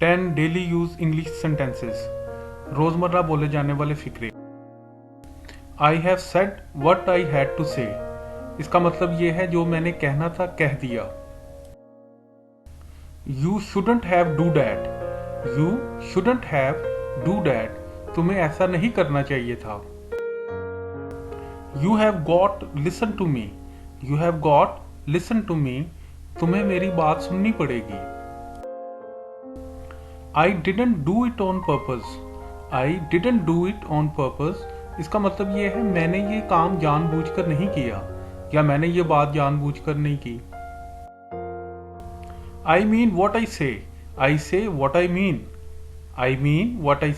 10 daily use English sentences, रोजमर्रा बोले जाने वाले फिक्रे। I have said what I had to say, इसका मतलब ये है जो मैंने कहना था कह दिया। You shouldn't have do that, you shouldn't have do that, तुम्हें ऐसा नहीं करना चाहिए था। You have got listen to me, you have got listen to me, तुम्हें मेरी बात सुननी पड़ेगी। I didn't do it on purpose, I didn't do it on purpose, इसका मतलब ये है मैंने ये काम जानबूझकर नहीं किया या मैंने ये बात जानबूझकर नहीं की। आई मीन वॉट आई से what I mean, I mean what I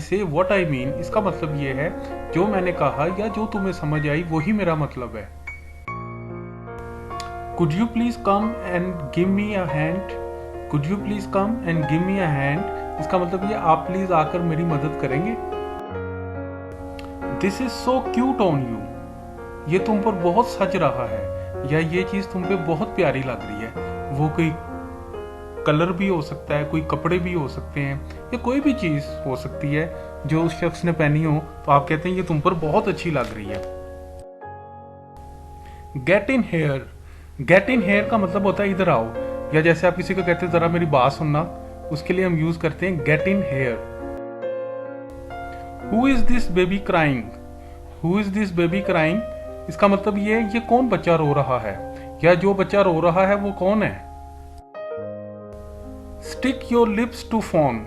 से वॉट आई मीन, इसका मतलब ये है जो मैंने कहा या जो तुम्हें समझ आई वही मेरा मतलब है। Could you please come and give me a hand, could you please come and give me a hand, इसका मतलब ये आप प्लीज आकर मेरी मदद करेंगे। This is so cute on you, ये तुम पर बहुत सज रहा है या ये चीज तुम पे बहुत प्यारी लग रही है। वो कोई कलर भी हो सकता है, कोई कपड़े भी हो सकते हैं या कोई भी चीज हो सकती है जो उस शख्स ने पहनी हो तो आप कहते हैं ये तुम पर बहुत अच्छी लग रही है। Get in here, get in here का मतलब होता है इधर आओ, या जैसे आप किसी को कहते हैं जरा मेरी बात सुनना, उसके लिए हम यूज करते हैं get in here. Who is this baby crying, who is this baby crying, इसका मतलब ये कौन बच्चा रो रहा है या जो बच्चा रो रहा है वो कौन है। Stick your lips to phone,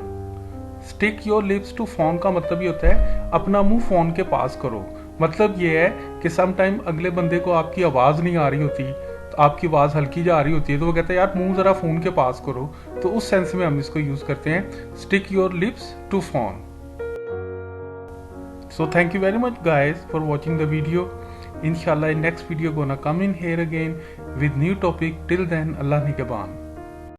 stick your lips to phone का मतलब ये होता है अपना मुंह फोन के पास करो। मतलब ये है कि सम टाइम अगले बंदे को आपकी आवाज नहीं आ रही होती, तो आपकी आवाज हल्की जा रही होती है, तो वो कहता है यार मुंह जरा फोन के पास करो, तो उस सेंस में हम इसको यूज करते हैं stick your lips to phone. So thank you very much guys for watching the video. Inshallah in next video gonna come in here again with new topic. Till then, Allah Nigahban.